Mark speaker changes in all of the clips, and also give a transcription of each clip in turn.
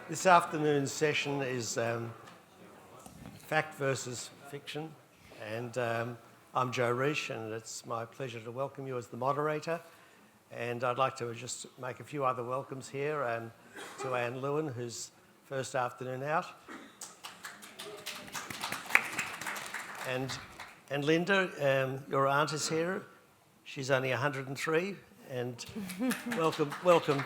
Speaker 1: This afternoon's session is fact versus fiction, and I'm Joe Reish, and it's my pleasure to welcome you as the moderator. And I'd like to just make a few other welcomes here to Anne Lewin, who's first afternoon out, and Linda, your aunt is here. She's only 103, and welcome.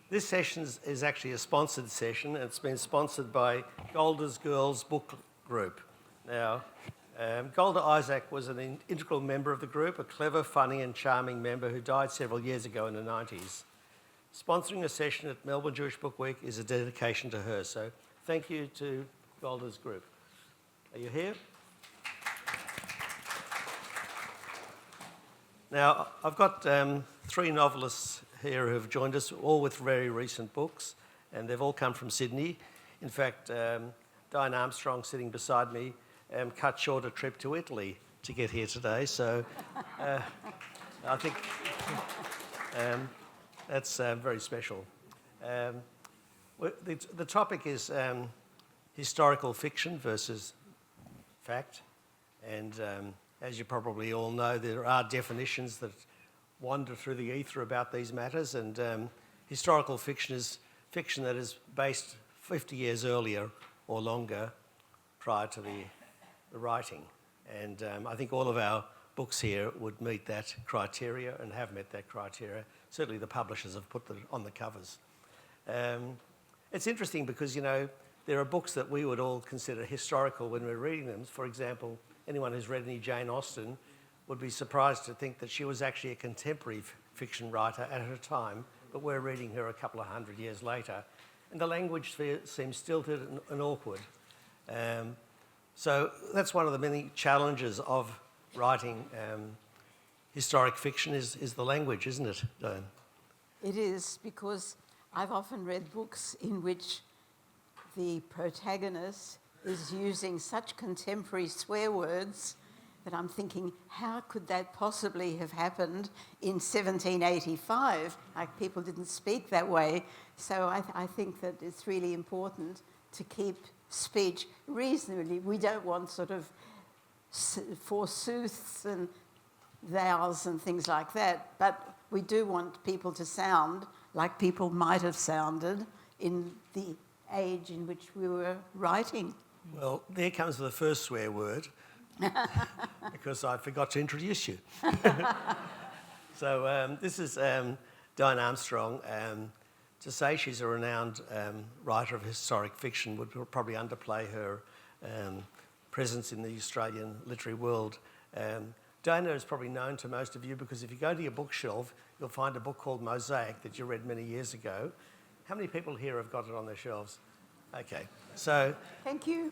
Speaker 1: This session is actually a sponsored session, and it's been sponsored by Golder's Girls Book Group. Now, Golda Isaac was an integral member of the group, a clever, funny and charming member who died several years ago in the 90s. Sponsoring a session at Melbourne Jewish Book Week is a dedication to her, so thank you to Golda's group. Are you here? Now, I've got three novelists here who have joined us, all with very recent books, and they've all come from Sydney. In fact, Diane Armstrong, sitting beside me, cut short a trip to Italy to get here today, so I think that's very special. The topic is historical fiction versus fact, and as you probably all know, there are definitions that wander through the ether about these matters, and historical fiction is fiction that is based 50 years earlier or longer prior to the writing. And I think all of our books here would meet that criteria and have met that criteria. Certainly the publishers have put them on the covers. It's interesting because, you know, there are books that we would all consider historical when we're reading them. For example, anyone who's read any Jane Austen would be surprised to think that she was actually a contemporary fiction writer at her time, but we're reading her a couple of hundred years later, and the language seems stilted and awkward. So that's one of the many challenges of writing historic fiction is the language, isn't it, Diane?
Speaker 2: It is, because I've often read books in which the protagonist is using such contemporary swear words that I'm thinking, how could that possibly have happened in 1785? Like, people didn't speak that way. So I think that it's really important to keep speech reasonably. We don't want sort of forsooths and thous and things like that, but we do want people to sound like people might have sounded in the age in which we were writing.
Speaker 1: Well, there comes the first swear word, because I forgot to introduce you. So this is Diane Armstrong. To say she's a renowned writer of historic fiction would probably underplay her presence in the Australian literary world. Diana is probably known to most of you because if you go to your bookshelf, you'll find a book called Mosaic that you read many years ago. How many people here have got it on their shelves? Okay, so...
Speaker 2: Thank you.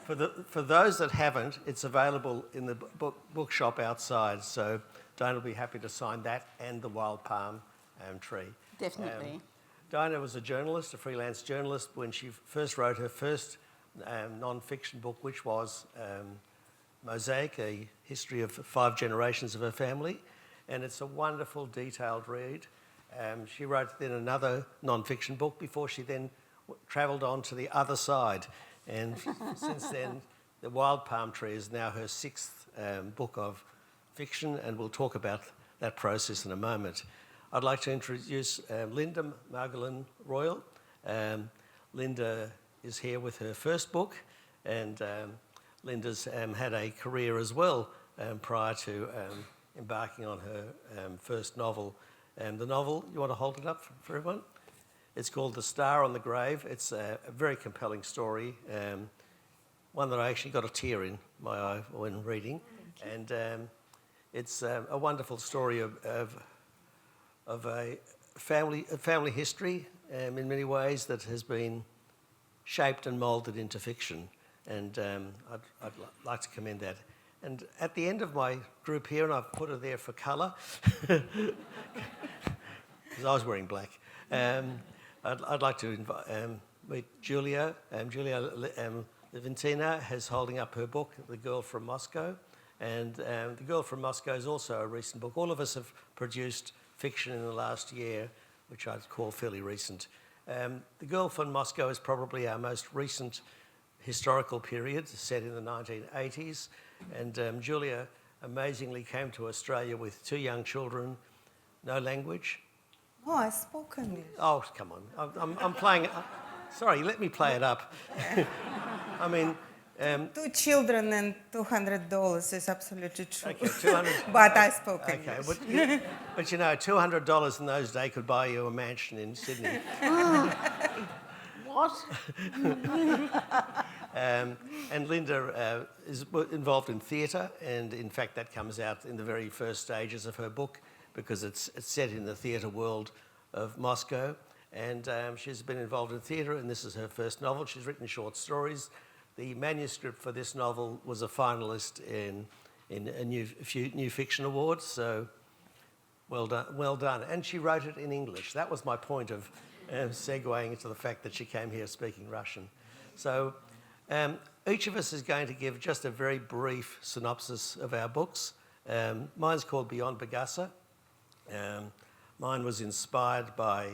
Speaker 1: For those that haven't, it's available in the bookshop outside, so Diana will be happy to sign that and the Wild Palm Tree.
Speaker 2: Definitely.
Speaker 1: Diana was a journalist, a freelance journalist, when she first wrote her first non-fiction book, which was Mosaic, a history of 5 generations of her family, and it's a wonderful, detailed read. She wrote then another non-fiction book before she then travelled on to the other side. And since then, The Wild Palm Tree is now her 6th book of fiction, and we'll talk about that process in a moment. I'd like to introduce Linda Margolin Royal. Linda is here with her first book, and Linda's had a career as well prior to embarking on her first novel. The novel, you want to hold it up for everyone? It's called The Star on the Grave. It's a very compelling story, one that I actually got a tear in my eye when reading. And it's a wonderful story of a family history in many ways that has been shaped and moulded into fiction. And I'd like to commend that. And at the end of my group here, and I've put her there for colour, because I was wearing black, I'd like to meet Julia. Julia Leventina is holding up her book, The Girl from Moscow, And The Girl from Moscow is also a recent book. All of us have produced fiction in the last year, which I'd call fairly recent. The Girl from Moscow is probably our most recent historical period, set in the 1980s. And Julia amazingly came to Australia with 2 young children, no language.
Speaker 3: Oh, I spoke English.
Speaker 1: Oh, come on. I'm playing... sorry, let me play it up. I mean...
Speaker 3: 2 children and $200 is absolutely true.
Speaker 1: Okay, 200...
Speaker 3: But I spoke
Speaker 1: Okay,
Speaker 3: English.
Speaker 1: but you know, $200 in those days could buy you a mansion in Sydney.
Speaker 2: What?
Speaker 1: And Linda is involved in theatre, and in fact that comes out in the very first stages of her book because it's set in the theatre world of Moscow. And she's been involved in theatre, and this is her first novel. She's written short stories. The manuscript for this novel was a finalist in a few New Fiction Awards, so well done, well done. And she wrote it in English. That was my point of segueing into the fact that she came here speaking Russian. So each of us is going to give just a very brief synopsis of our books. Mine's called Beyond Bagassa. Mine was inspired by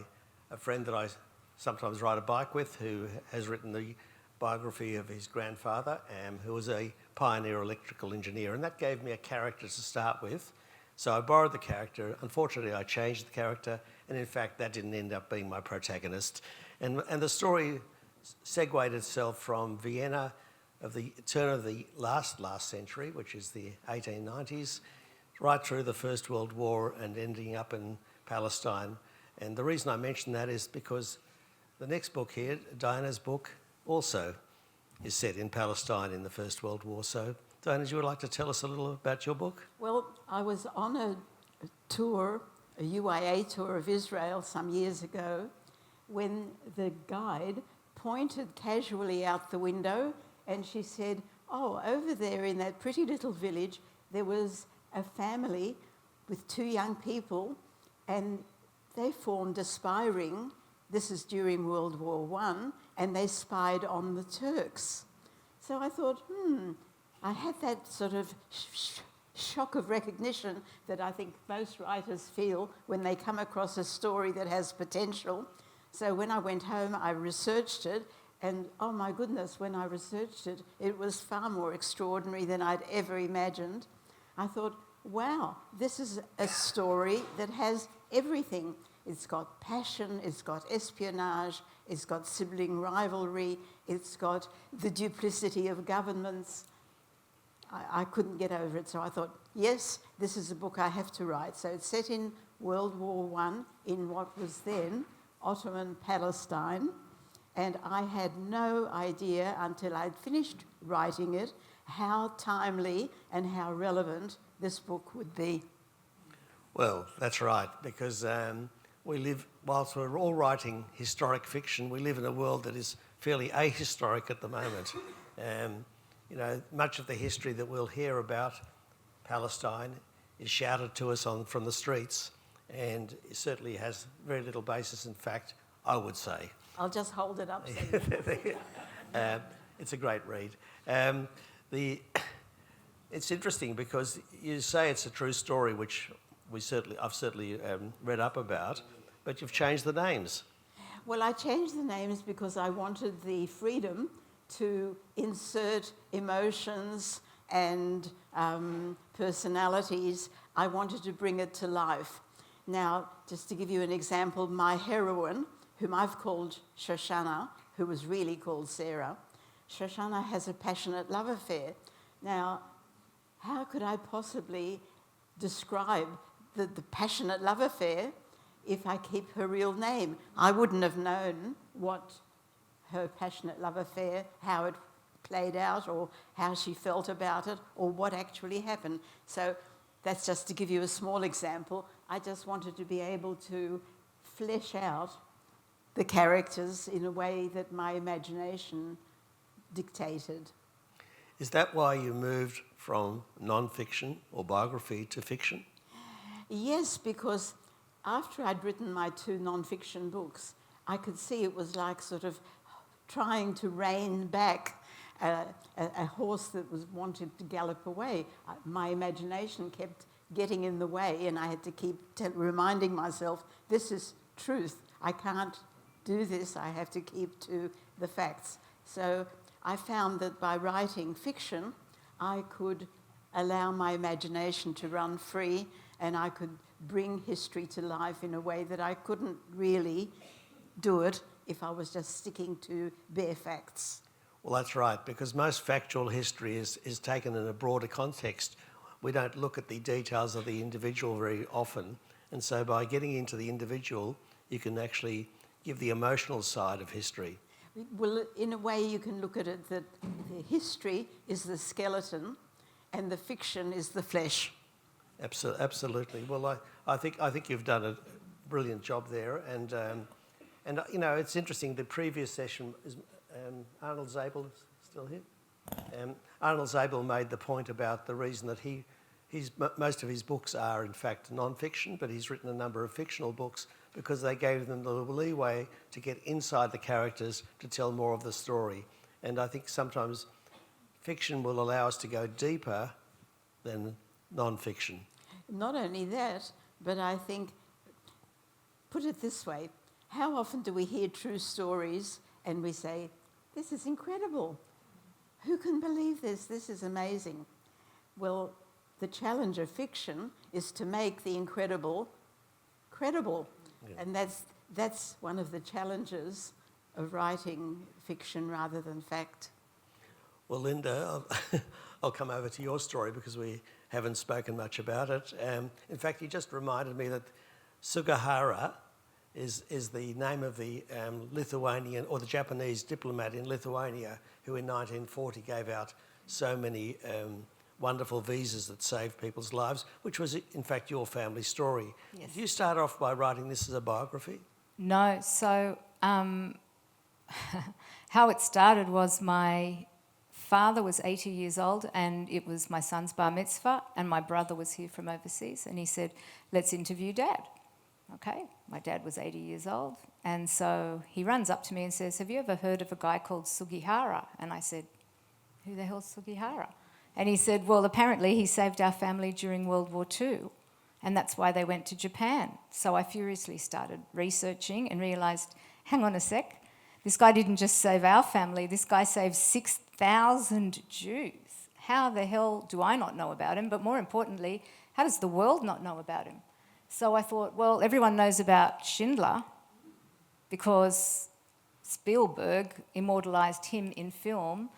Speaker 1: a friend that I sometimes ride a bike with who has written the biography of his grandfather, who was a pioneer electrical engineer, and that gave me a character to start with. So I borrowed the character. Unfortunately, I changed the character, and in fact, that didn't end up being my protagonist. And the story segued itself from Vienna of the turn of the last century, which is the 1890s, right through the First World War and ending up in Palestine. And the reason I mention that is because the next book here, Diana's book, also is set in Palestine in the First World War. So, Diana, would you like to tell us a little about your book?
Speaker 2: Well, I was on a tour, a UIA tour of Israel some years ago, when the guide pointed casually out the window and she said, oh, over there in that pretty little village, there was a family with 2 young people and they formed a spy ring. This is during World War I, and they spied on the Turks. So I thought, I had that sort of shock of recognition that I think most writers feel when they come across a story that has potential. So when I went home, I researched it, and oh my goodness, when I researched it, it was far more extraordinary than I'd ever imagined. I thought, wow, this is a story that has everything. It's got passion, it's got espionage, it's got sibling rivalry, it's got the duplicity of governments. I couldn't get over it, so I thought, yes, this is a book I have to write. So it's set in World War I in what was then Ottoman Palestine, and I had no idea until I'd finished writing it how timely and how relevant this book would be.
Speaker 1: Well, that's right, because we live, whilst we're all writing historic fiction, we live in a world that is fairly ahistoric at the moment. You know, much of the history that we'll hear about Palestine is shouted to us from the streets, and it certainly has very little basis in fact, I would say.
Speaker 2: I'll just hold it up.
Speaker 1: It's a great read. It's interesting because you say it's a true story, which I've certainly read up about, but you've changed the names.
Speaker 2: Well, I changed the names because I wanted the freedom to insert emotions and personalities. I wanted to bring it to life. Now, just to give you an example, my heroine, whom I've called Shoshana, who was really called Sarah, Shoshana has a passionate love affair. Now, how could I possibly describe the passionate love affair if I keep her real name? I wouldn't have known what her passionate love affair, how it played out or how she felt about it or what actually happened. So that's just to give you a small example. I just wanted to be able to flesh out the characters in a way that my imagination dictated.
Speaker 1: Is that why you moved from non-fiction or biography to fiction?
Speaker 2: Yes, because after I'd written my 2 non-fiction books, I could see it was like sort of trying to rein back a horse that was wanted to gallop away. My imagination kept getting in the way, and I had to keep reminding myself, this is truth. I can't do this. I have to keep to the facts. So I found that by writing fiction, I could allow my imagination to run free, and I could bring history to life in a way that I couldn't really do it if I was just sticking to bare facts.
Speaker 1: Well, that's right, because most factual history is taken in a broader context. We don't look at the details of the individual very often, and so by getting into the individual, you can actually give the emotional side of history.
Speaker 2: Well, in a way, you can look at it that the history is the skeleton and the fiction is the flesh.
Speaker 1: Absolutely. Well, I think you've done a brilliant job there, and you know, it's interesting. The previous session is Arnold Zabel still here. Arnold Zabel made the point about the reason that most of his books are in fact non-fiction, but he's written a number of fictional books because they gave them the leeway to get inside the characters to tell more of the story. And I think sometimes fiction will allow us to go deeper than non-fiction.
Speaker 2: Not only that, but I think, put it this way, how often do we hear true stories and we say, this is incredible. Who can believe this? This is amazing. Well, the challenge of fiction is to make the incredible credible. Yeah. And that's one of the challenges of writing fiction rather than fact.
Speaker 1: Well, Linda, I'll come over to your story because we haven't spoken much about it. In fact, you just reminded me that Sugihara is the name of the Lithuanian or the Japanese diplomat in Lithuania who in 1940 gave out so many wonderful visas that saved people's lives, which was in fact your family story. Yes. Did you start off by writing this as a biography?
Speaker 4: No, so how it started was my father was 80 years old and it was my son's bar mitzvah and my brother was here from overseas and he said, let's interview Dad. Okay, my dad was 80 years old and so he runs up to me and says, have you ever heard of a guy called Sugihara? And I said, who the hell's Sugihara? And he said, well, apparently he saved our family during World War II and that's why they went to Japan. So I furiously started researching and realised, hang on a sec, this guy didn't just save our family, this guy saved 6,000 Jews. How the hell do I not know about him? But more importantly, how does the world not know about him? So I thought, well, everyone knows about Schindler because Spielberg immortalised him in film.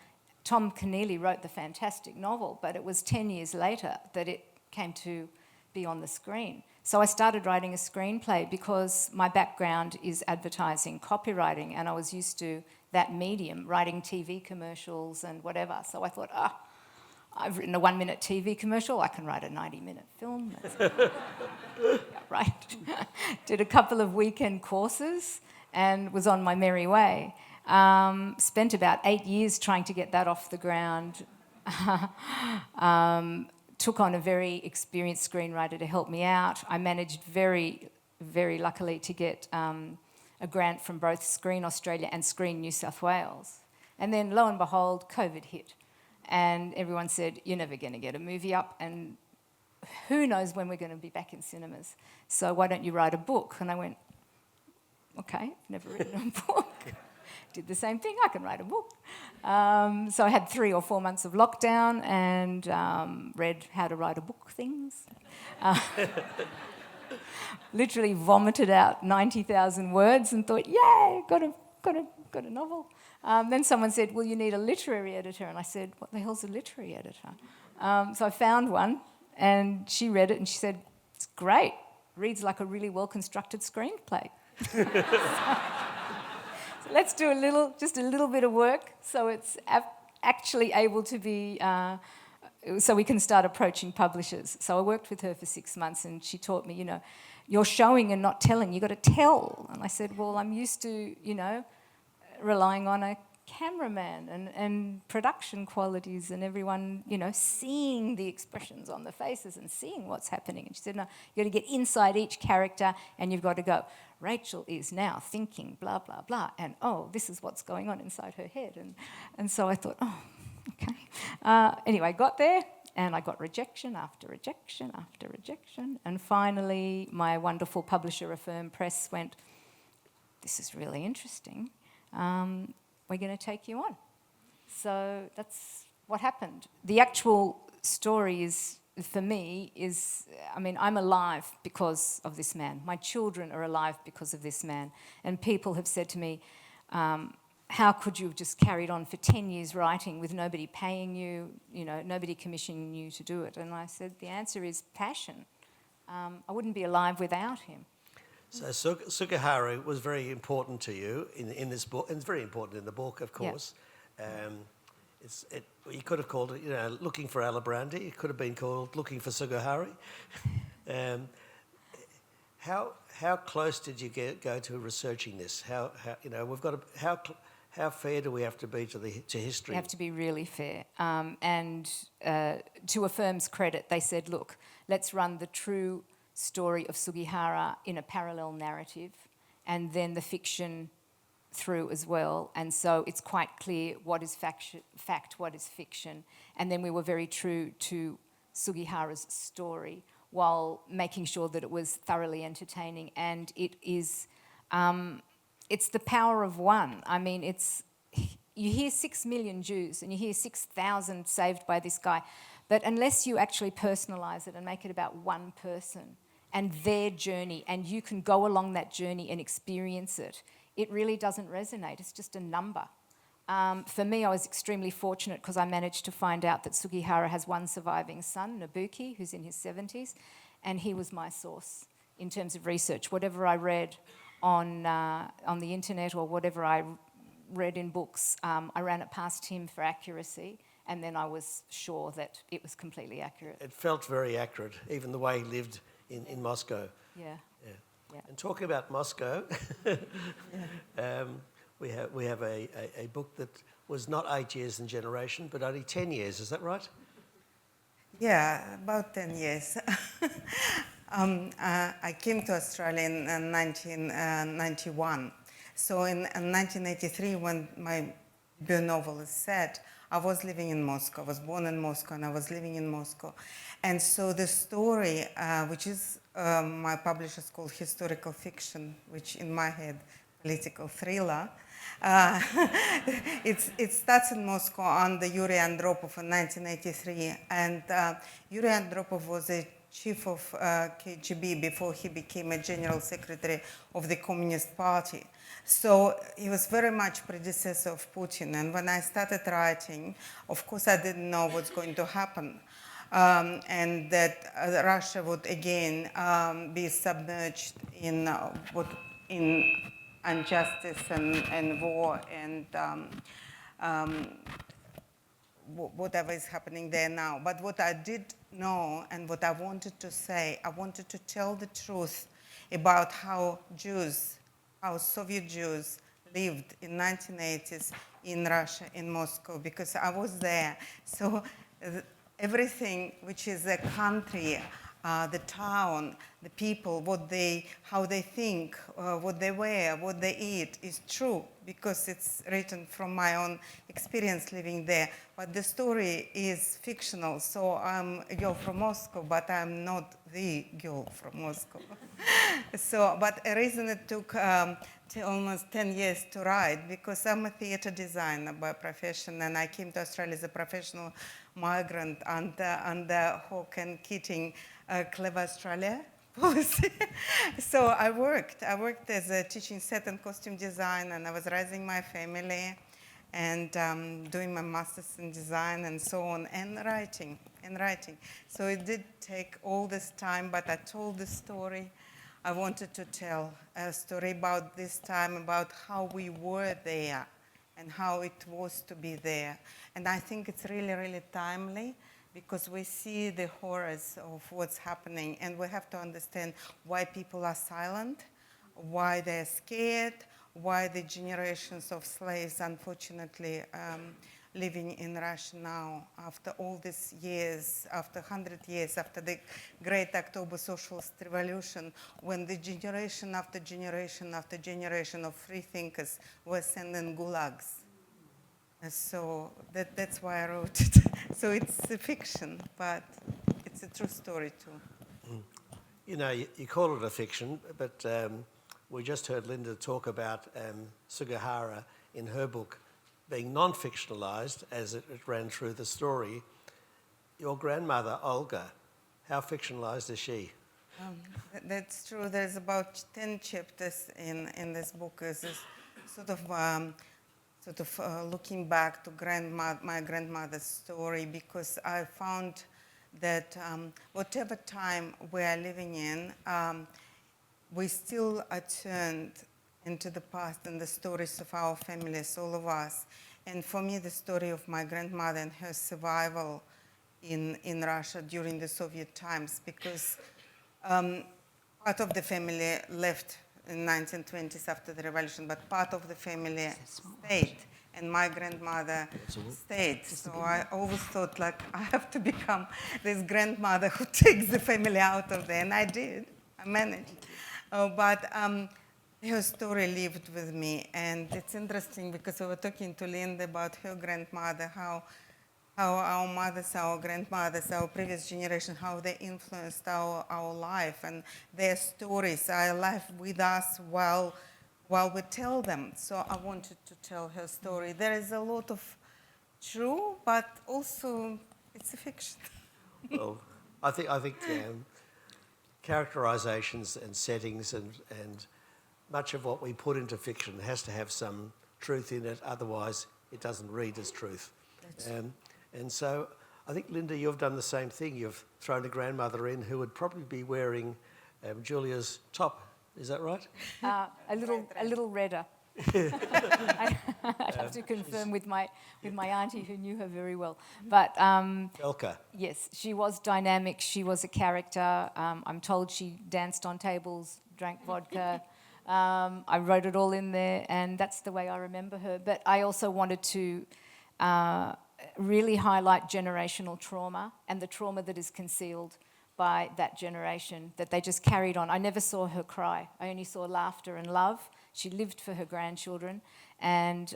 Speaker 4: Tom Keneally wrote the fantastic novel, but it was 10 years later that it came to be on the screen. So I started writing a screenplay because my background is advertising, copywriting, and I was used to that medium, writing TV commercials and whatever. So I thought, I've written a 1-minute TV commercial, I can write a 90-minute film. Yeah, right. Did a couple of weekend courses and was on my merry way. Spent about 8 years trying to get that off the ground. Took on a very experienced screenwriter to help me out. I managed very, very luckily to get a grant from both Screen Australia and Screen New South Wales. And then lo and behold, COVID hit. And everyone said, you're never going to get a movie up and who knows when we're going to be back in cinemas. So why don't you write a book? And I went, okay, never written a book. Did the same thing, I can write a book. So I had 3 or 4 months of lockdown and read how to write a book things. Literally vomited out 90,000 words and thought, yay, got a novel. Then someone said, well, you need a literary editor. And I said, what the hell's a literary editor? So I found one and she read it and she said, it's great, reads like a really well-constructed screenplay. So let's do just a little bit of work so it's actually able to be, so we can start approaching publishers. So I worked with her for 6 months and she taught me, you're showing and not telling, you've got to tell. And I said, well, I'm used to, relying on a cameraman and production qualities and everyone, seeing the expressions on the faces and seeing what's happening. And she said, no, you've got to get inside each character and you've got to go, Rachel is now thinking blah, blah, blah, and oh, this is what's going on inside her head. And so I thought, oh, okay. Anyway, I got there, and I got rejection after rejection after rejection, and finally my wonderful publisher, Affirm Press, went, this is really interesting. We're going to take you on. So that's what happened. The actual story is, for me, I mean, I'm alive because of this man. My children are alive because of this man. And people have said to me, how could you have just carried on for 10 years writing with nobody paying you, nobody commissioning you to do it? And I said, the answer is passion. I wouldn't be alive without him.
Speaker 1: So Sugihara was very important to you in this book, and it's very important in the book, of course. You could have called it, Looking for Alibrandi. It could have been called Looking for Sugihara. How close did you go to researching this? How fair do we have to be to history?
Speaker 4: We have to be really fair. And to Affirm's credit, they said, look, let's run the true story of Sugihara in a parallel narrative, and then the fiction through as well. And so it's quite clear what is fact, what is fiction. And then we were very true to Sugihara's story while making sure that it was thoroughly entertaining. And it is, it's the power of one. I mean, you hear 6 million Jews and you hear 6,000 saved by this guy, but unless you actually personalise it and make it about one person and their journey, and you can go along that journey and experience it, it really doesn't resonate. It's just a number. For me, I was extremely fortunate because I managed to find out that Sugihara has one surviving son, Nabuki, who's in his 70s, and he was my source in terms of research. Whatever I read on the internet or whatever I read in books, I ran it past him for accuracy, and then I was sure that it was completely accurate.
Speaker 1: It felt very accurate, even the way he lived in Moscow.
Speaker 4: Yeah.
Speaker 1: Yeah. And talking about Moscow, we have a book that was not 8 years in generation, but only 10 years. Is that right?
Speaker 3: Yeah, about 10 years. I came to Australia in 1991. So in 1983, when my debut novel is set, I was living in Moscow. I was born in Moscow, and I was living in Moscow. And so the story, which is my publisher's called historical fiction, which in my head, political thriller, it starts in Moscow under Yuri Andropov in 1983. And Yuri Andropov was a chief of KGB before he became a general secretary of the Communist Party. So he was very much predecessor of Putin. And when I started writing, of course, I didn't know what's going to happen. And that Russia would again be submerged in injustice and war and whatever is happening there now. But what I did know and what I wanted to say, I wanted to tell the truth about how Soviet Jews lived in 1980s in Russia, in Moscow, because I was there. So everything which is a country, the town, the people, how they think, what they wear, what they eat is true because it's written from my own experience living there. But the story is fictional, so I'm a girl from Moscow, but I'm not the girl from Moscow. But a reason it took almost 10 years to write, because I'm a theater designer by profession, and I came to Australia as a professional migrant under Hawke and Keating Clever Australia policy. So I worked as a teaching set and costume design, and I was raising my family and doing my master's in design and so on, and writing. So it did take all this time, but I told the story. I wanted to tell a story about this time, about how we were there and how it was to be there. And I think it's really, really timely, because we see the horrors of what's happening, and we have to understand why people are silent, why they're scared, why the generations of slaves, unfortunately, living in Russia now after all these years, after 100 years, after the Great October Socialist Revolution, when the generation after generation after generation of free thinkers were sent in gulags. So that's why I wrote it. So it's a fiction, but it's a true story too.
Speaker 1: You know, you call it a fiction, but we just heard Linda talk about Sugihara in her book being non-fictionalised as it ran through the story. Your grandmother, Olga, how fictionalised is she?
Speaker 3: That's true. There's about 10 chapters in this book. It's this sort of looking back to my grandmother's story, because I found that whatever time we are living in, we still are turned into the past and the stories of our families, all of us. And for me, the story of my grandmother and her survival in Russia during the Soviet times, because part of the family left in 1920s after the revolution, but part of the family stayed, and my grandmother stayed. So I always thought, like, I have to become this grandmother who takes the family out of there, and I did. I managed. But her story lived with me, and it's interesting because we were talking to Linda about her grandmother, how our mothers, our grandmothers, our previous generation, how they influenced our life, and their stories are alive with us while we tell them. So I wanted to tell her story. There is a lot of true, but also it's a fiction.
Speaker 1: Well, I think characterizations and settings and much of what we put into fiction has to have some truth in it, otherwise it doesn't read as truth. And so I think, Linda, you've done the same thing. You've thrown a grandmother in who would probably be wearing Julia's top. Is that right?
Speaker 4: A little redder. I'd have to confirm with my auntie, who knew her very well. But
Speaker 1: Elka.
Speaker 4: yes, she was dynamic. She was a character. I'm told she danced on tables, drank vodka. I wrote it all in there, and that's the way I remember her. But I also wanted to really highlight generational trauma and the trauma that is concealed by that generation, that they just carried on. I never saw her cry. I only saw laughter and love. She lived for her grandchildren, and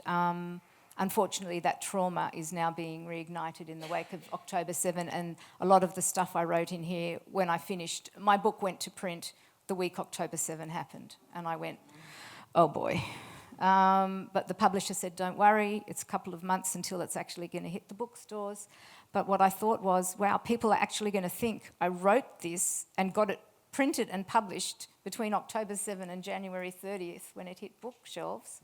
Speaker 4: unfortunately that trauma is now being reignited in the wake of October 7, and a lot of the stuff I wrote in here, when I finished, my book went to print the week October 7 happened, and I went, oh boy. But the publisher said, don't worry, it's a couple of months until it's actually going to hit the bookstores. But what I thought was, wow, people are actually going to think I wrote this and got it printed and published between October 7 and January 30th when it hit bookshelves,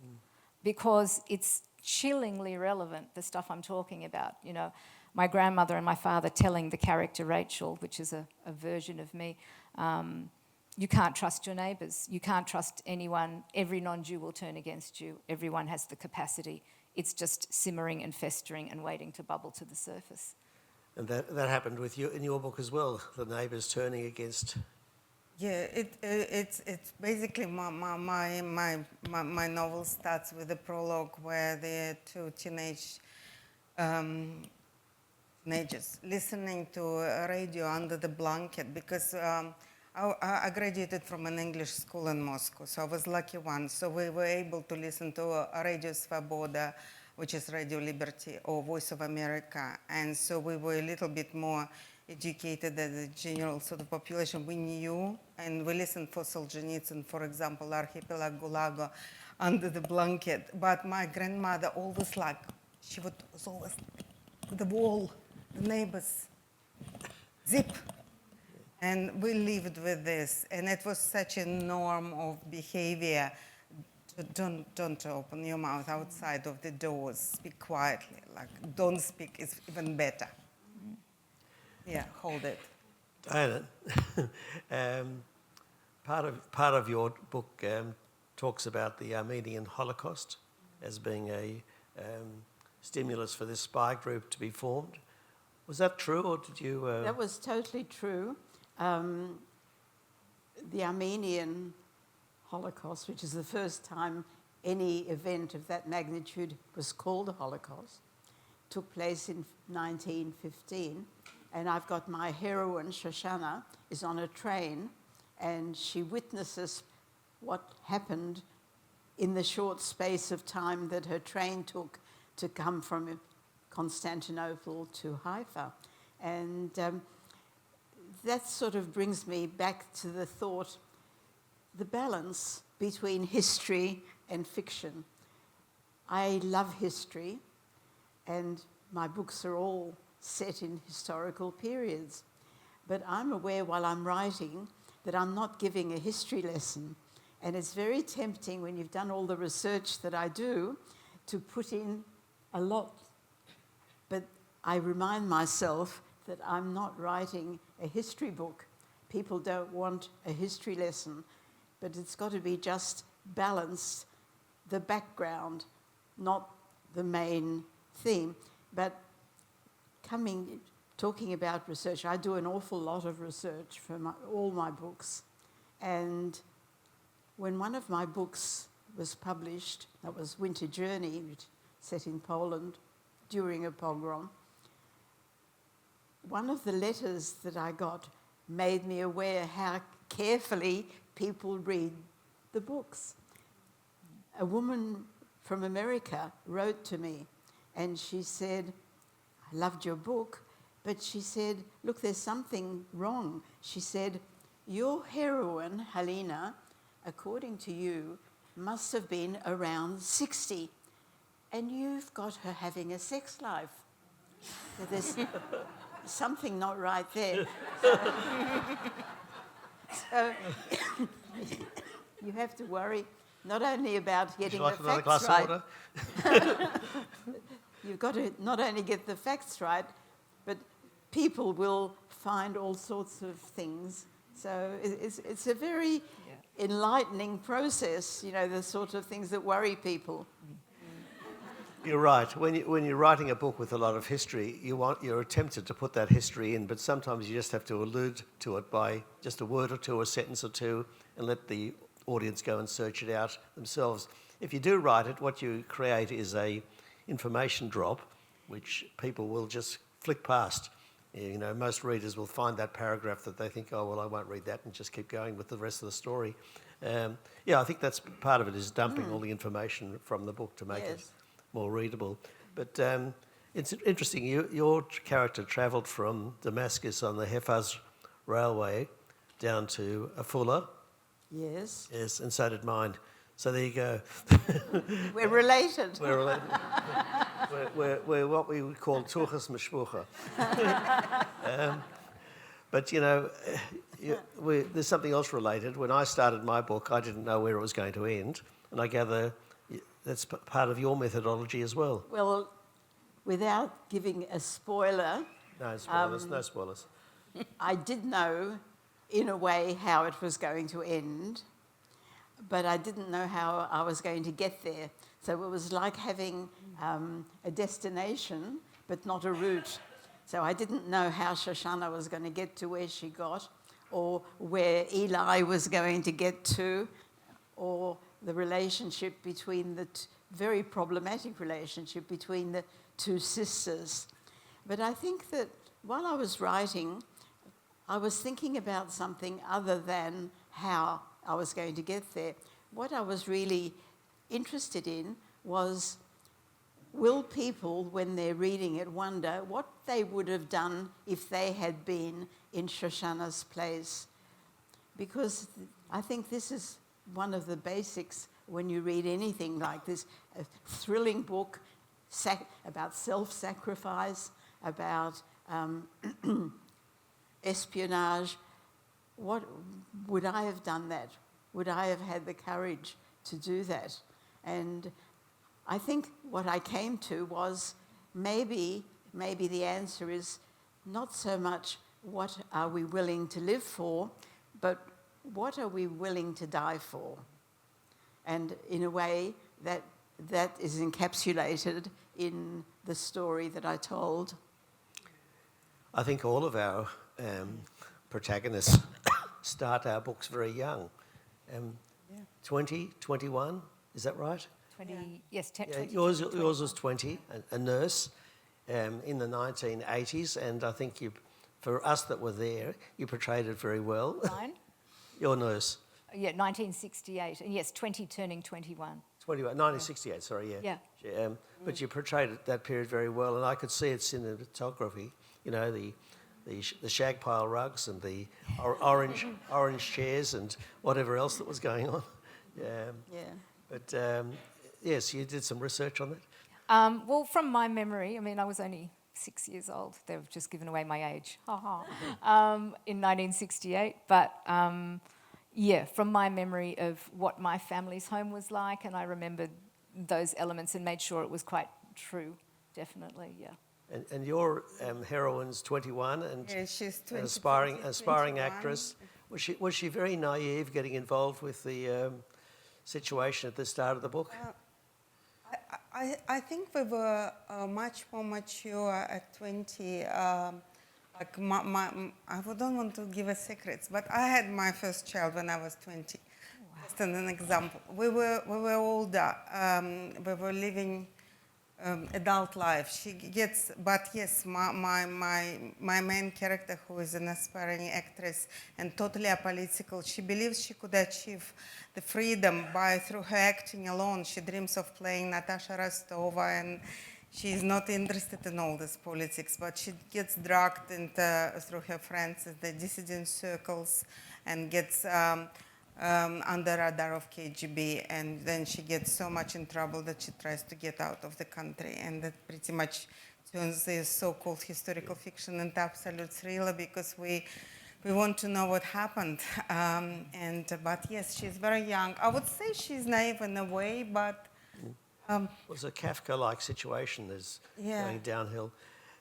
Speaker 4: because it's chillingly relevant, the stuff I'm talking about. You know, my grandmother and my father telling the character Rachel, which is a version of me, you can't trust your neighbours. You can't trust anyone. Every non-Jew will turn against you. Everyone has the capacity. It's just simmering and festering and waiting to bubble to the surface.
Speaker 1: And that happened with you in your book as well, the neighbours turning against.
Speaker 3: Yeah, it's basically my novel starts with a prologue where the two teenagers listening to a radio under the blanket, because I graduated from an English school in Moscow, so I was lucky one. So we were able to listen to Radio Svoboda, which is Radio Liberty, or Voice of America. And so we were a little bit more educated than the general sort of population. We knew, and we listened for Solzhenitsyn, for example, Archipelago Gulago, under the blanket. But my grandmother always she was always the wall, the neighbors, zip. And we lived with this, and it was such a norm of behavior. Don't open your mouth outside of the doors. Speak quietly. Like, don't speak is even better. Yeah, hold it.
Speaker 1: Diana, part of your book talks about the Armenian Holocaust as being a stimulus for this spy group to be formed. Was that true, or did you...
Speaker 2: That was totally true. The Armenian Holocaust, which is the first time any event of that magnitude was called a Holocaust, took place in 1915. And I've got my heroine, Shoshana, is on a train, and she witnesses what happened in the short space of time that her train took to come from Constantinople to Haifa. And that sort of brings me back to the thought, the balance between history and fiction. I love history, and my books are all set in historical periods. But I'm aware while I'm writing that I'm not giving a history lesson. And it's very tempting when you've done all the research that I do to put in a lot. But I remind myself that I'm not writing a history book. People don't want a history lesson, but it's got to be just balanced, the background, not the main theme. But talking about research, I do an awful lot of research for all my books. And when one of my books was published, that was Winter Journey, which set in Poland during a pogrom, one of the letters that I got made me aware how carefully people read the books. A woman from America wrote to me, and she said, I loved your book, but she said, look, there's something wrong. She said, your heroine, Helena, according to you, must have been around 60, and you've got her having a sex life. So there's something not right there. So you have to worry not only about getting the
Speaker 1: another
Speaker 2: facts
Speaker 1: glass
Speaker 2: right.
Speaker 1: of water?
Speaker 2: You've got to not only get the facts right, but people will find all sorts of things. So it's a very enlightening process, you know, the sort of things that worry people.
Speaker 1: You're right. When you're writing a book with a lot of history, you're tempted to put that history in, but sometimes you just have to allude to it by just a word or two, a sentence or two, and let the audience go and search it out themselves. If you do write it, what you create is a information drop, which people will just flick past. You know, most readers will find that paragraph that they think, oh, well, I won't read that, and just keep going with the rest of the story. I think that's part of it, is dumping all the information from the book to make it more readable. But it's interesting, your character travelled from Damascus on the Hefaz Railway down to Afula.
Speaker 2: Yes.
Speaker 1: Yes, and so did mine. So there you go.
Speaker 2: We're related.
Speaker 1: We're related. we're what we would call Tuchas Mishpucha. But, you know, there's something else related. When I started my book, I didn't know where it was going to end, and I gather that's part of your methodology as well.
Speaker 2: Well, without giving a spoiler,
Speaker 1: No spoilers, no spoilers.
Speaker 2: I did know, in a way, how it was going to end, but I didn't know how I was going to get there. So it was like having a destination, but not a route. So I didn't know how Shoshana was going to get to where she got, or where Eli was going to get to, or the relationship between very problematic relationship between the two sisters. But I think that while I was writing, I was thinking about something other than how I was going to get there. What I was really interested in was, will people, when they're reading it, wonder what they would have done if they had been in Shoshana's place? Because I think this is one of the basics when you read anything like this, a thrilling book about self-sacrifice, about espionage. What would I have done that? Would I have had the courage to do that? And I think what I came to was maybe the answer is not so much what are we willing to live for, but what are we willing to die for? And in a way, that is encapsulated in the story that I told.
Speaker 1: I think all of our protagonists start our books very young. 20, 21, is that right?
Speaker 4: 20, yes, 20.
Speaker 1: Yeah, yours was 20, a nurse. in the 1980s, and I think for us that were there, you portrayed it very well.
Speaker 4: Mine?
Speaker 1: Your nurse.
Speaker 4: Yeah, 1968. And yes, 20 turning 21.
Speaker 1: 1968, sorry, yeah.
Speaker 4: Yeah.
Speaker 1: But you portrayed that period very well, and I could see its cinematography, the shag pile rugs and the orange chairs and whatever else that was going on.
Speaker 2: Yeah.
Speaker 1: But yes, you did some research on that.
Speaker 4: Well, from my memory, I mean, I was only 6 years old. They've just given away my age. In 1968. But yeah, from my memory of what my family's home was like, and I remembered those elements and made sure it was quite true, definitely, yeah.
Speaker 1: And your heroine's 21 and
Speaker 3: Yeah, she's
Speaker 1: an
Speaker 3: 20,
Speaker 1: aspiring
Speaker 3: 21.
Speaker 1: actress. Was she very naive getting involved with the situation at the start of the book?
Speaker 3: I think we were much more mature at 20. Like I don't want to give a secrets, but I had my first child when I was 20. Just an example. We were older. We were living adult life. She gets, but yes, my main character, who is an aspiring actress and totally apolitical, she believes she could achieve the freedom through her acting alone. She dreams of playing Natasha Rostova, and she's not interested in all this politics, but she gets dragged through her friends in the dissident circles and gets under radar of KGB, and then she gets so much in trouble that she tries to get out of the country, and that pretty much turns this so-called historical fiction into absolute thriller, because we want to know what happened. But yes, she's very young. I would say she's naive in a way, but
Speaker 1: It was a Kafka-like situation that's going downhill.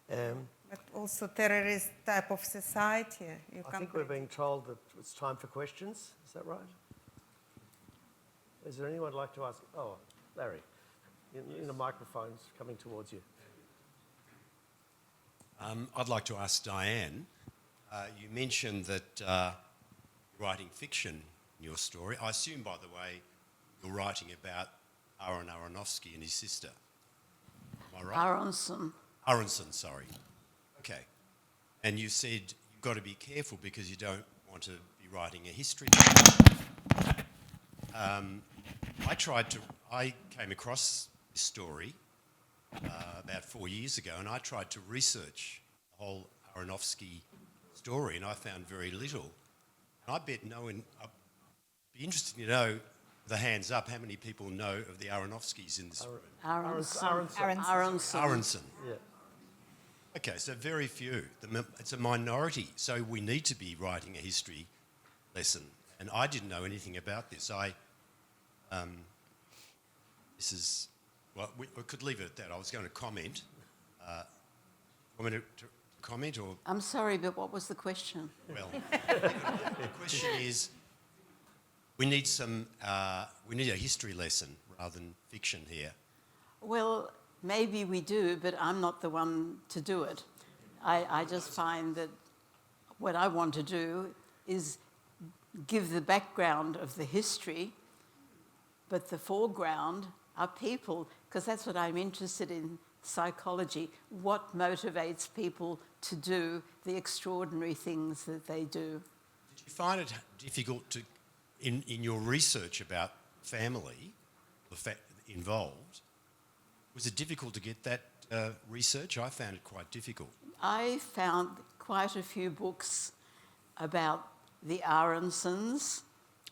Speaker 3: But also terrorist type of society.
Speaker 1: I think we're being told that it's time for questions. Is that right? Is there anyone who'd like to ask? Oh, Larry, in the microphone's coming towards you.
Speaker 5: I'd like to ask Diane. You mentioned that writing fiction in your story. I assume, by the way, you're writing about Aaron Aronofsky and his sister. Am I right? Aronson, sorry. Okay. And you said you've got to be careful because you don't want to be writing a history. I came across this story about 4 years ago, and I tried to research the whole Aronofsky story, and I found very little. And I bet I'd be interested to know, the hands up, how many people know of the Aronofskys in this room? Aronson.
Speaker 1: Yeah.
Speaker 5: Okay, so very few. It's a minority. So we need to be writing a history lesson. And I didn't know anything about this. We could leave it at that. I was going to comment. Want me to comment or?
Speaker 2: I'm sorry, but what was the question?
Speaker 5: Well, the question is, we need a history lesson rather than fiction here.
Speaker 2: Well, maybe we do, but I'm not the one to do it. I just find that what I want to do is give the background of the history, but the foreground are people, because that's what I'm interested in, psychology. What motivates people to do the extraordinary things that they do?
Speaker 5: Did you find it difficult to, in your research about family, the fact involved, was it difficult to get that research? I found it quite difficult.
Speaker 2: I found quite a few books about the Aronsons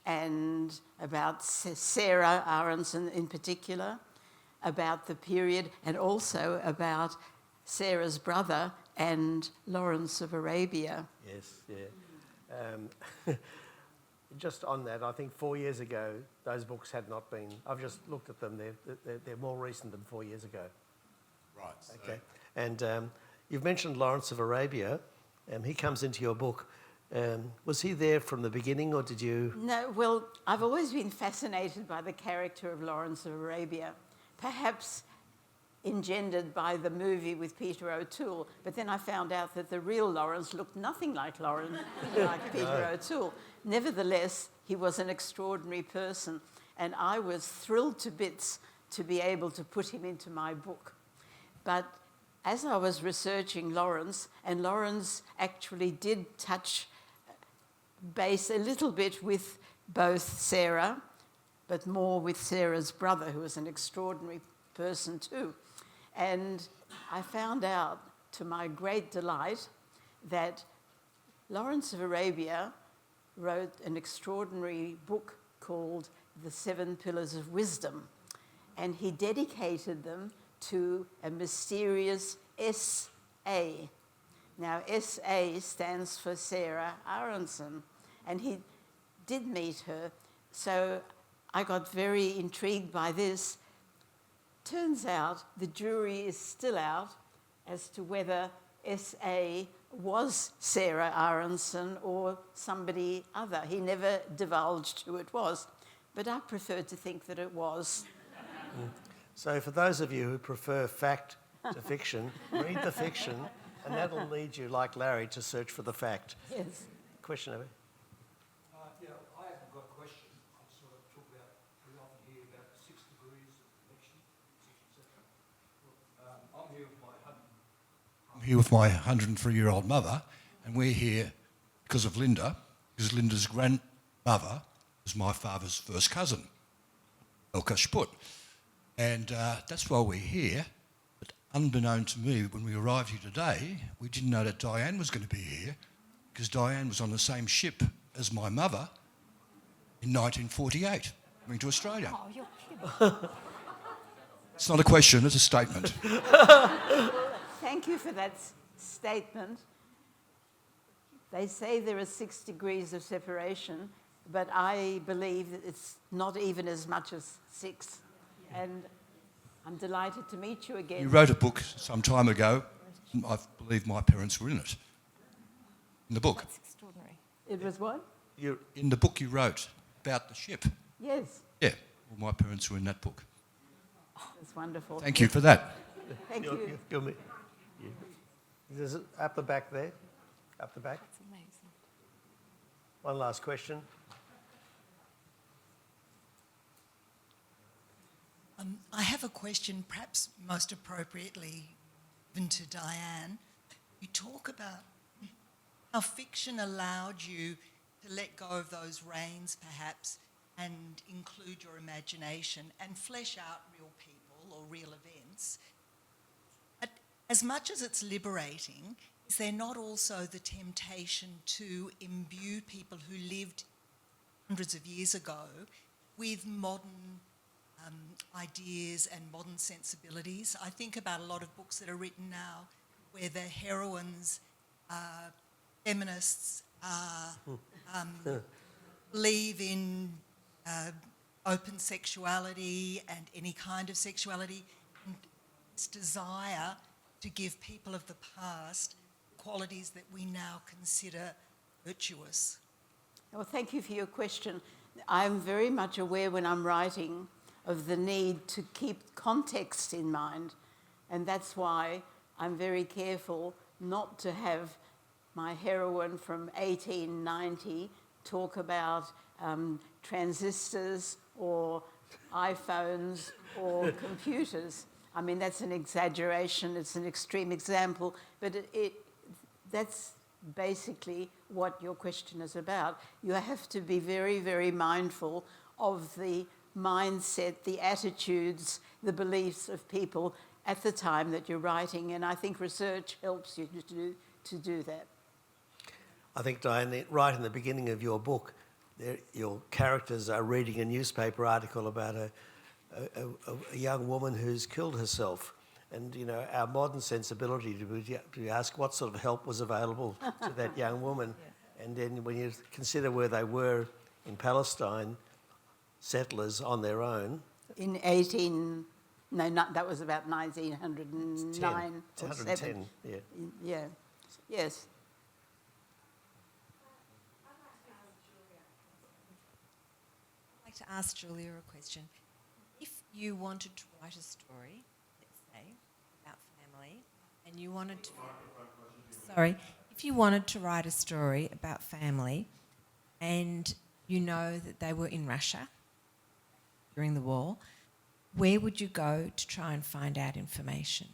Speaker 2: and about Sarah Aronson in particular, about the period, and also about Sarah's brother and Lawrence of Arabia.
Speaker 1: Yes, yeah. Just on that, I think 4 years ago, those books had not been... I've just looked at them. They're more recent than 4 years ago.
Speaker 5: Right.
Speaker 1: Okay. And you've mentioned Lawrence of Arabia. He comes into your book. Was he there from the beginning, or did you...
Speaker 2: No, well, I've always been fascinated by the character of Lawrence of Arabia, perhaps engendered by the movie with Peter O'Toole, but then I found out that the real Lawrence looked nothing like Peter O'Toole. Nevertheless, he was an extraordinary person, and I was thrilled to bits to be able to put him into my book. But as I was researching Lawrence, and Lawrence actually did touch base a little bit with both Sarah, but more with Sarah's brother, who was an extraordinary person too. And I found out, to my great delight, that Lawrence of Arabia wrote an extraordinary book called The Seven Pillars of Wisdom, and he dedicated them to a mysterious S.A. Now, S.A. stands for Sarah Aronson, and he did meet her, so I got very intrigued by this. Turns out the jury is still out as to whether S.A. was Sarah Aronson or somebody other. He never divulged who it was, but I prefer to think that it was.
Speaker 1: So for those of you who prefer fact to fiction, read the fiction, and that'll lead you, like Larry, to search for the fact.
Speaker 2: Yes.
Speaker 1: Question over.
Speaker 6: Yeah, I haven't got a question. I sort of talk about, we often hear about 6 degrees of connection, etc. I'm here with my 103-year-old mother, and we're here because of Linda, because Linda's grandmother was my father's first cousin, Elka Sput. And that's why we're here. But unbeknown to me, when we arrived here today, we didn't know that Diane was going to be here, because Diane was on the same ship as my mother in 1948, coming to Australia.
Speaker 4: Oh, you're kidding.
Speaker 6: It's not a question, it's a statement.
Speaker 2: Thank you for that statement. They say there are 6 degrees of separation, but I believe that it's not even as much as 6. And I'm delighted to meet you again.
Speaker 6: You wrote a book some time ago, and I believe my parents were in it. In the book.
Speaker 4: That's extraordinary.
Speaker 2: It was what?
Speaker 6: In the book you wrote about the ship.
Speaker 2: Yes,
Speaker 6: Yeah, well, my parents were in that book.
Speaker 2: it's wonderful.
Speaker 6: Thank you for that.
Speaker 2: Thank you.
Speaker 1: There's up the back there. Up the back.
Speaker 4: That's amazing.
Speaker 1: One last question.
Speaker 7: I have a question, perhaps most appropriately given to Diane. You talk about how fiction allowed you to let go of those reins, perhaps, and include your imagination and flesh out real people or real events. But as much as it's liberating, is there not also the temptation to imbue people who lived hundreds of years ago with modern ideas and modern sensibilities? I think about a lot of books that are written now where the heroines are feminists, believe in open sexuality and any kind of sexuality, and this desire to give people of the past qualities that we now consider virtuous.
Speaker 2: Well, thank you for your question. I'm very much aware when I'm writing of the need to keep context in mind, and that's why I'm very careful not to have my heroine from 1890 talk about transistors or iPhones or computers. I mean, that's an exaggeration, it's an extreme example, but that's basically what your question is about. You have to be very, very mindful of the mindset, the attitudes, the beliefs of people at the time that you're writing, and I think research helps you to do that.
Speaker 1: I think, Diane, right in the beginning of your book, your characters are reading a newspaper article about a young woman who's killed herself. And, you know, our modern sensibility to ask what sort of help was available to that young woman. Yeah. And then when you consider where they were in Palestine, settlers on their own.
Speaker 2: That was about 1909 or 7.
Speaker 1: Yeah.
Speaker 2: Yeah, yes.
Speaker 8: I'd like to ask Julia a question. If you wanted to write a story, let's say, about family, and you wanted to... If you wanted to write a story about family and you know that they were in Russia during the war, where would you go to try and find out information?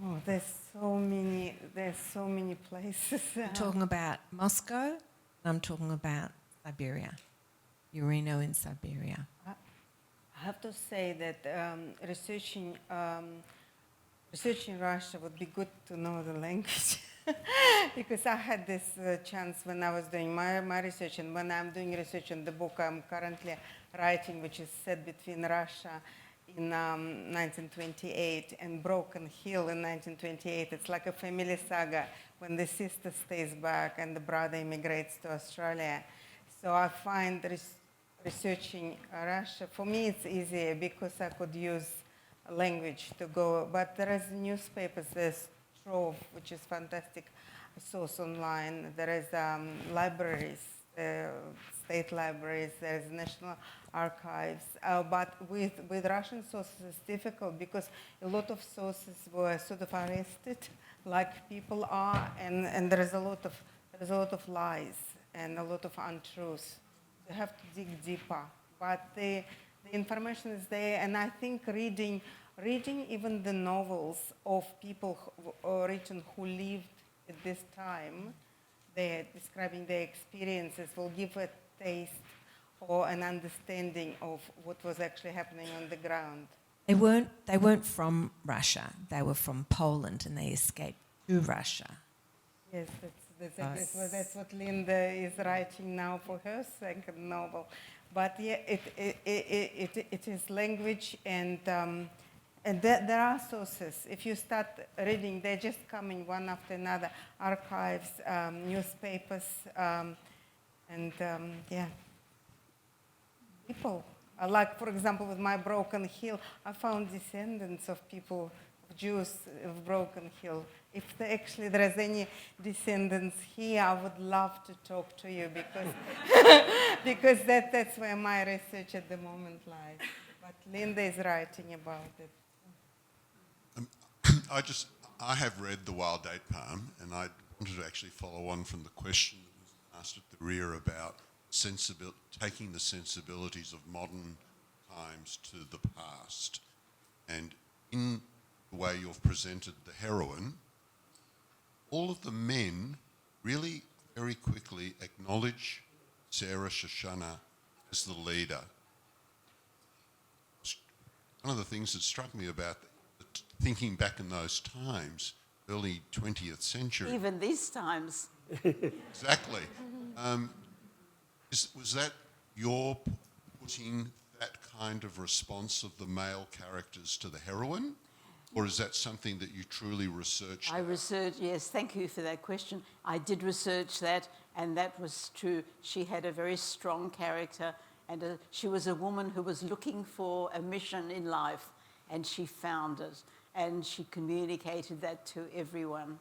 Speaker 3: Oh, there's so many places.
Speaker 8: I'm talking about Moscow, and I'm talking about Siberia, Urino in Siberia.
Speaker 3: I have to say that researching Russia would be good to know the language. Because I had this chance when I was doing my research, and when I'm doing research in the book I'm currently writing, which is set between Russia in 1928 and Broken Hill in 1928. It's like a family saga when the sister stays back and the brother immigrates to Australia. So I find researching Russia, for me it's easier because I could use language to go, but there is newspapers, there's Trove, which is fantastic source online. There is libraries, state libraries, there's National Archives. But with Russian sources it's difficult because a lot of sources were sort of arrested, like people are, and there is a lot of lies and a lot of untruths. You have to dig deeper. But the information is there, and I think reading even the novels of people written who lived at this time, they're describing their experiences, will give a taste or an understanding of what was actually happening on the ground.
Speaker 8: They weren't from Russia. They were from Poland, and they escaped to Russia.
Speaker 3: Yes, that's what Linda is writing now for her second novel. But yeah, it is language, and there are sources. If you start reading, they're just coming one after another. Archives, newspapers, yeah. People. Like, for example, with my Broken Hill, I found descendants of people, of Jews of Broken Hill. If there is any descendants here, I would love to talk to you because, because that's where my research at the moment lies. But Linda is writing about it.
Speaker 9: I have read The Wild Date Palm, and I wanted to actually follow on from the question that was asked at the rear about taking the sensibilities of modern times to the past. And in the way you've presented the heroine, all of the men really very quickly acknowledge Sarah Shoshana as the leader. One of the things that struck me about thinking back in those times, early 20th century.
Speaker 2: Even these times.
Speaker 9: Exactly. Was that your putting that kind of response of the male characters to the heroine? Or is that something that you truly researched?
Speaker 2: I researched, yes, thank you for that question. I did research that, and that was true. She had a very strong character, and she was a woman who was looking for a mission in life, and she found it, and she communicated that to everyone.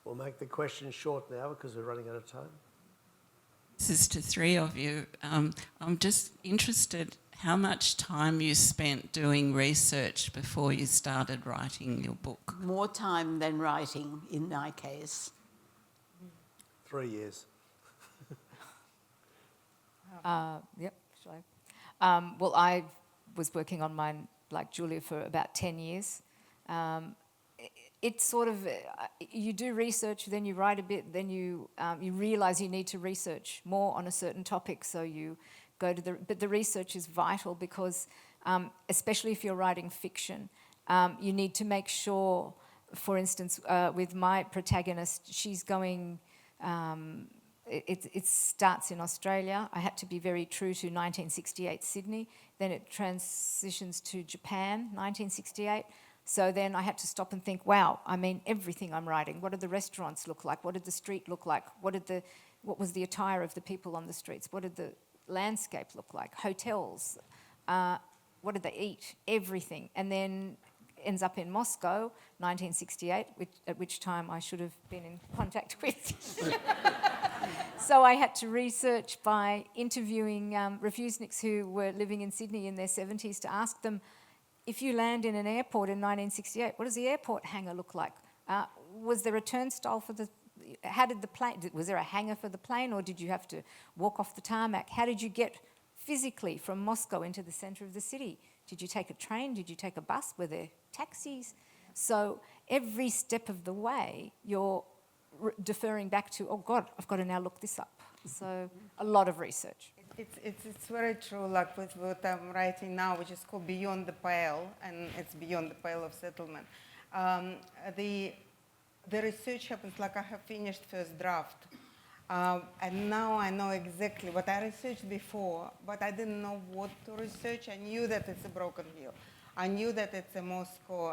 Speaker 1: We'll make the question short now because we're running out of time.
Speaker 10: This is to three of you. I'm just interested how much time you spent doing research before you started writing your book.
Speaker 2: More time than writing, in my case.
Speaker 1: 3 years.
Speaker 4: Yep, shall I? Well, I was working on mine, like Julia, for about 10 years. It's sort of, you do research, then you write a bit, then you realise you need to research more on a certain topic, so you go to but the research is vital because, especially if you're writing fiction, you need to make sure, for instance, with my protagonist, she's going, it starts in Australia. I had to be very true to 1968 Sydney, then it transitions to Japan, 1968. So then I had to stop and think, wow, I mean everything I'm writing. What did the restaurants look like? What did the street look like? What was the attire of the people on the streets? What did the landscape look like? Hotels. What did they eat? Everything. And then ends up in Moscow, 1968, at which time I should have been in contact with. So I had to research by interviewing refuseniks who were living in Sydney in their 70s to ask them, if you land in an airport in 1968, what does the airport hangar look like? Was there a turnstile for how did the plane, was there a hangar for the plane, or did you have to walk off the tarmac? How did you get physically from Moscow into the centre of the city? Did you take a train? Did you take a bus? Were there taxis? So every step of the way, you're deferring back to, oh God, I've got to now look this up. So a lot of research.
Speaker 3: It's very true, like with what I'm writing now, which is called Beyond the Pale, and it's beyond the pale of settlement. The research happens like I have finished first draft, and now I know exactly what I researched before, but I didn't know what to research. I knew that it's a Broken Hill. I knew that it's a Moscow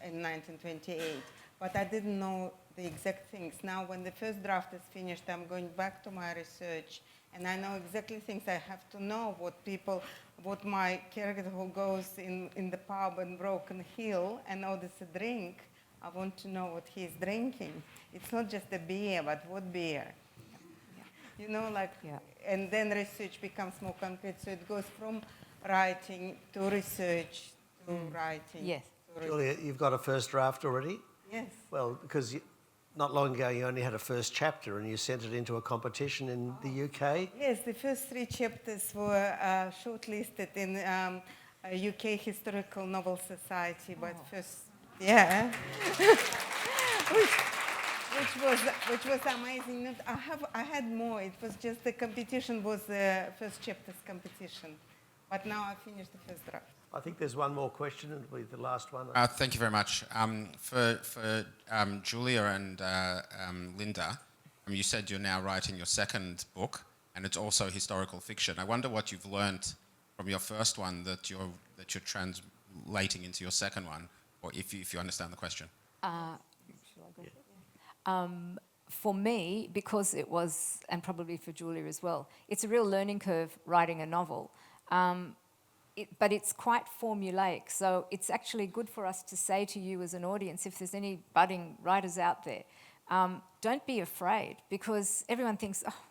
Speaker 3: in 1928, but I didn't know the exact things. Now, when the first draft is finished, I'm going back to my research, and I know exactly things I have to know, what my character who goes in the pub in Broken Hill and orders a drink, I want to know what he's drinking. It's not just a beer, but what beer? You know, like, and then research becomes more concrete, so it goes from writing to research to writing.
Speaker 4: Yes.
Speaker 3: to
Speaker 1: Julia, you've got a first draft already?
Speaker 3: Yes.
Speaker 1: Well, because not long ago you only had a first chapter and you sent it into a competition in the UK.
Speaker 3: Yes, the first 3 chapters were shortlisted in UK Historical Novel Society, but first, yeah, which was amazing. I had more. It was just the competition was the first chapter's competition, but now I finished the first draft.
Speaker 1: I think there's one more question, and it'll be the last one.
Speaker 11: Thank you very much. For Julia and Linda, you said you're now writing your second book, and it's also historical fiction. I wonder what you've learnt from your first one that you're translating into your second one, or if you understand the question.
Speaker 4: For me, because it was, and probably for Julia as well, it's a real learning curve writing a novel. But it's quite formulaic, so it's actually good for us to say to you as an audience, if there's any budding writers out there, don't be afraid, because everyone thinks, oh,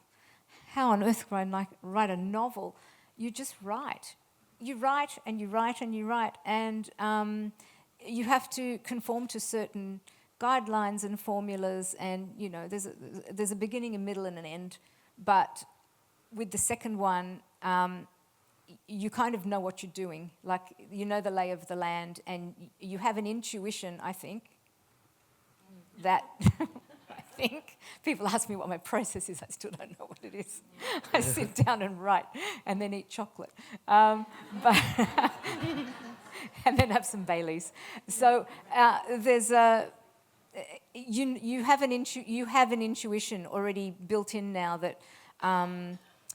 Speaker 4: how on earth can I write a novel? You just write. You write and you write and you write, and you have to conform to certain guidelines and formulas, and you know there's a beginning, a middle, and an end. But with the second one, you kind of know what you're doing. Like, you know the lay of the land, and you have an intuition, I think, that I think people ask me what my process is. I still don't know what it is. I sit down and write and then eat chocolate. And then have some Baileys. So there's you have an intuition already built in now that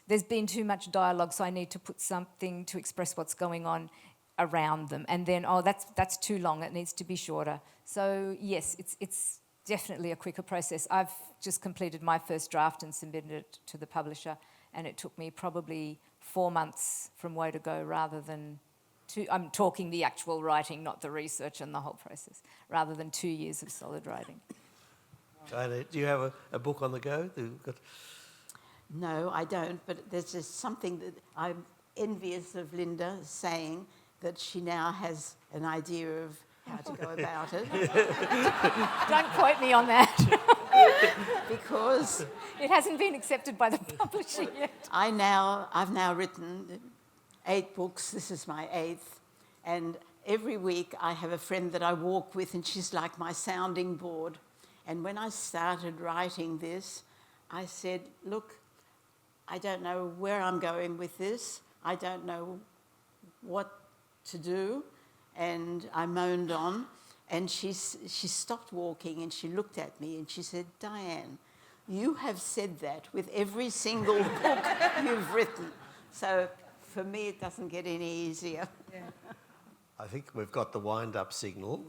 Speaker 4: there's been too much dialogue, so I need to put something to express what's going on around them. And then, oh, that's too long, it needs to be shorter. So yes, it's definitely a quicker process. I've just completed my first draft and submitted it to the publisher, and it took me probably 4 months from woe to go rather than I'm talking the actual writing, not the research and the whole process, rather than 2 years of solid writing.
Speaker 1: Diana, do you have a book on the go?
Speaker 2: No, I don't, but there's just something that I'm envious of Linda saying, that she now has an idea of how to go about it.
Speaker 4: Don't quote me on that.
Speaker 2: Because
Speaker 4: it hasn't been accepted by the publisher yet.
Speaker 2: I've now written 8 books. This is my 8th. And every week I have a friend that I walk with, and she's like my sounding board. And when I started writing this, I said, look, I don't know where I'm going with this. I don't know what to do. And I moaned on. And she stopped walking and she looked at me and she said, Diane, you have said that with every single book you've written. So for me, it doesn't get any easier.
Speaker 3: Yeah.
Speaker 1: I think we've got the wind-up signal.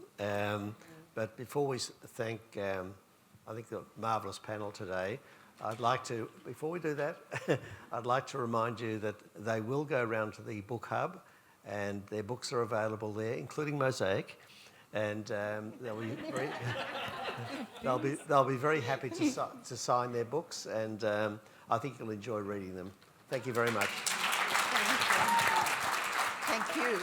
Speaker 1: But before we thank, I think, the marvellous panel today, I'd like to, before we do that, I'd like to remind you that they will go round to the Book Hub, and their books are available there, including Mosaic, and they'll be very happy to sign their books, and I think you'll enjoy reading them. Thank you very much.
Speaker 2: Thank you.